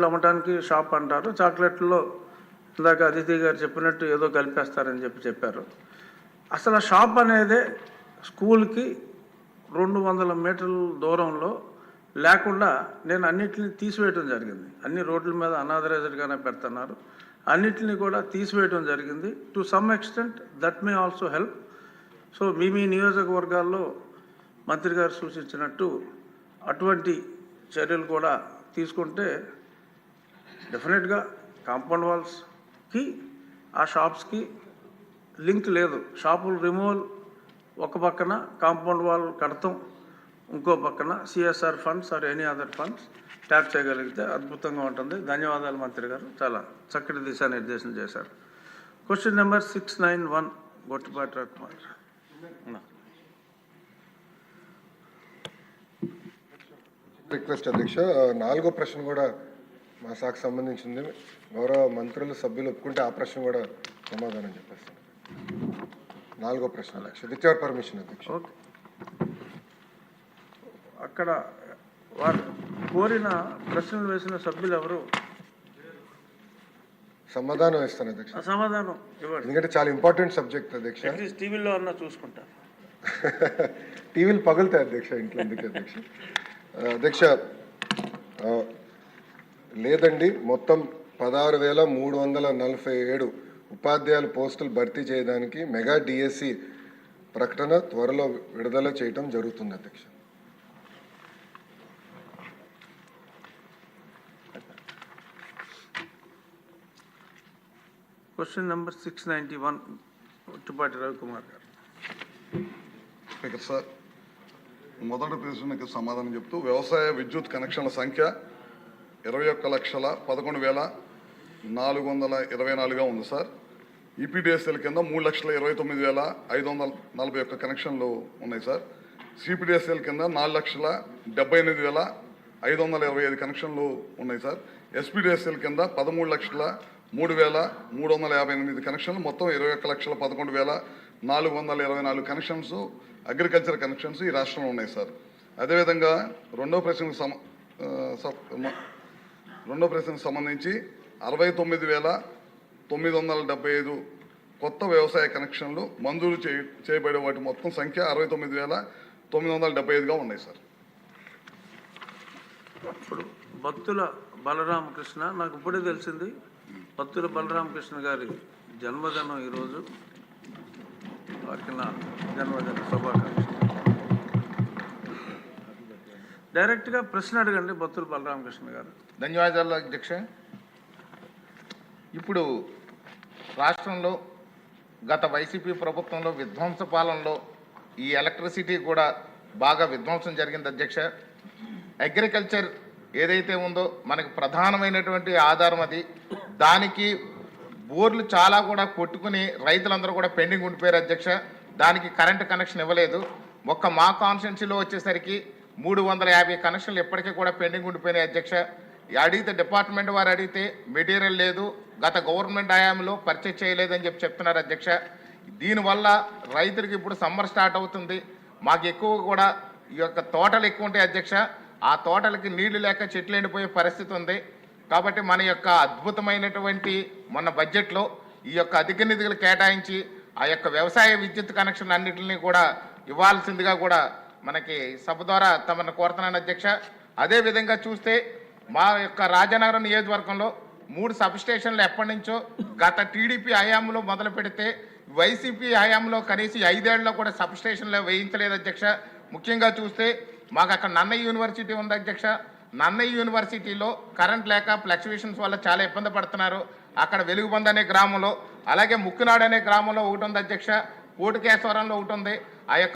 అమ్మటానికి shop అంటారు. చాక్లెట్లలో ఇందాక అదితి గారు చెప్పినట్టు ఏదో కలిపేస్తారని చెప్పారు. అసలు ఆ షాప్ అనేదే స్కూల్కి 200 మీటర్ల దూరంలో లేకుండా నేను అన్నిటిని తీసివేయటం జరిగింది. అన్ని రోడ్ల మీద అనాథరైజ్డ్గానే పెడుతున్నారు. అన్నిటిని కూడా తీసివేయటం జరిగింది. To some extent that may also help. So మీ నియోజకవర్గాల్లో మంత్రి గారు సూచించినట్టు అటువంటి చర్యలు కూడా తీసుకుంటే డెఫినెట్గా కాంపౌండ్ వాల్స్కి ఆ షాప్స్కి లింక్ లేదు. షాపులు రిమూవల్ ఒక పక్కన, కాంపౌండ్ వాల్ కడతాం ఇంకో పక్కన, CSR funds or any other funds tap చేయగలిగితే అద్భుతంగా ఉంటుంది. ధన్యవాదాలు మంత్రి గారు, చాలా చక్కటి దిశానిర్దేశం చేశారు. Question number 691 Gottipati Ravikumar. Request అధ్యక్ష, 4వ ప్రశ్న కూడా మా శాఖకు సంబంధించింది. గౌరవ మంత్రులు సభ్యులు ఒప్పుకుంటే ఆ ప్రశ్న కూడా సమాధానం చెప్పేస్తాను. 4వ ప్రశ్న అధ్యక్ష, విత్ యువర్ పర్మిషన్ అధ్యక్ష. ఓకే, అక్కడ వారు కోరిన ప్రశ్నలు వేసిన సభ్యులు ఎవరు? సమాధానం ఇస్తాను అధ్యక్ష. సమాధానం ఇవ్వండి, ఎందుకంటే చాలా ఇంపార్టెంట్ సబ్జెక్ట్ అధ్యక్ష. టీవీలో అన్నా చూసుకుంటారు. టీవీలు పగులుతాయి అధ్యక్ష ఇంట్లో, ఎందుకు అధ్యక్ష? అధ్యక్ష లేదండి, మొత్తం 16,347 ఉపాధ్యాయుల పోస్టులు భర్తీ చేయడానికి మెగా డిఎస్సి ప్రకటన త్వరలో విడుదల చేయటం జరుగుతుంది అధ్యక్ష. క్వశ్చన్ నెంబర్ 691 గొట్టిపాటి రవికుమార్ గారు. స్పీకర్ సార్, మొదటి ప్రశ్నకి సమాధానం చెప్తూ వ్యవసాయ విద్యుత్ కనెక్షన్ల సంఖ్య 21,11,424గా ఉంది సార్. ఈపీడిఎస్ఎల్ కింద 3,29,541 కనెక్షన్లు ఉన్నాయి సార్. సిపిడిఎస్ఎల్ కింద 4,78,525 కనెక్షన్లు ఉన్నాయి సార్. ఎస్పీడిఎస్ఎల్ కింద 13,03,358 కనెక్షన్లు, మొత్తం 21,11,424 కనెక్షన్స్ అగ్రికల్చర్ కనెక్షన్స్ ఈ రాష్ట్రంలో ఉన్నాయి సార్. అదేవిధంగా రెండో ప్రశ్నకు సంబంధించి 69,975 కొత్త వ్యవసాయ కనెక్షన్లు మంజూరు చేయబడే వాటి మొత్తం సంఖ్య 69,975గా ఉన్నాయి సార్. ఇప్పుడు భక్తుల బలరామకృష్ణ, నాకు ఇప్పుడే తెలిసింది, భక్తుల బలరామకృష్ణ గారి జన్మదినం ఈరోజు. వారికి నా జన్మదిన శుభాకాంక్షలు. డైరెక్ట్గా ప్రశ్న అడగండి భక్తుల బలరామకృష్ణ గారు. ధన్యవాదాలు అధ్యక్ష. ఇప్పుడు రాష్ట్రంలో గత వైసీపీ ప్రభుత్వంలో విధ్వంస పాలనలో ఈ ఎలక్ట్రిసిటీ కూడా బాగా విధ్వంసం జరిగింది అధ్యక్ష. అగ్రికల్చర్ ఏదైతే ఉందో మనకి ప్రధానమైనటువంటి ఆధారం అది. దానికి బోర్లు చాలా కూడా కొట్టుకుని రైతులందరూ కూడా పెండింగ్ ఉండిపోయారు అధ్యక్ష. దానికి కరెంటు కనెక్షన్ ఇవ్వలేదు. ఒక్క మా కాన్స్టిట్యున్సీలో వచ్చేసరికి 350 కనెక్షన్లు ఎప్పటికీ కూడా పెండింగ్ ఉండిపోయినాయి అధ్యక్ష. అడిగితే డిపార్ట్మెంట్ వారు అడిగితే మెటీరియల్ లేదు, గత గవర్నమెంట్ హయాంలో పర్చేజ్ చేయలేదని చెప్తున్నారు అధ్యక్ష. దీనివల్ల రైతులకి ఇప్పుడు సమ్మర్ స్టార్ట్ అవుతుంది. మాకు ఎక్కువ కూడా ఈ యొక్క తోటలు ఎక్కువ ఉంటాయి అధ్యక్ష. ఆ తోటలకి నీళ్లు లేక చెట్లు ఎండిపోయే పరిస్థితి ఉంది. కాబట్టి మన యొక్క అద్భుతమైనటువంటి మొన్న బడ్జెట్లో ఈ యొక్క అధిక నిధులు కేటాయించి ఆ యొక్క వ్యవసాయ విద్యుత్ కనెక్షన్ అన్నింటినీ కూడా ఇవ్వాల్సిందిగా కూడా మనకి సభ ద్వారా తమను కోరుతున్నాను అధ్యక్ష. అదేవిధంగా చూస్తే మా యొక్క రాజనగరం నియోజకవర్గంలో 3 సబ్స్టేషన్లు ఎప్పటి నుంచో గత టీడీపీ హయాంలో మొదలు పెడితే వైసీపీ హయాంలో కనీసం 5 ఏళ్లలో కూడా సబ్స్టేషన్లు వేయించలేదు అధ్యక్ష. ముఖ్యంగా చూస్తే మాకు అక్కడ నన్నయ్య యూనివర్సిటీ ఉంది అధ్యక్ష. నన్నయ్య యూనివర్సిటీలో కరెంట్ లేక ఫ్లక్చువేషన్స్ వల్ల చాలా ఇబ్బంది పడుతున్నారు. అక్కడ వెలుగుబంద్ అనే గ్రామంలో, అలాగే ముక్కునాడు అనే గ్రామంలో ఒకటి ఉంది అధ్యక్ష. కోటికేశ్వరంలో ఒకటి ఉంది. ఆ యొక్క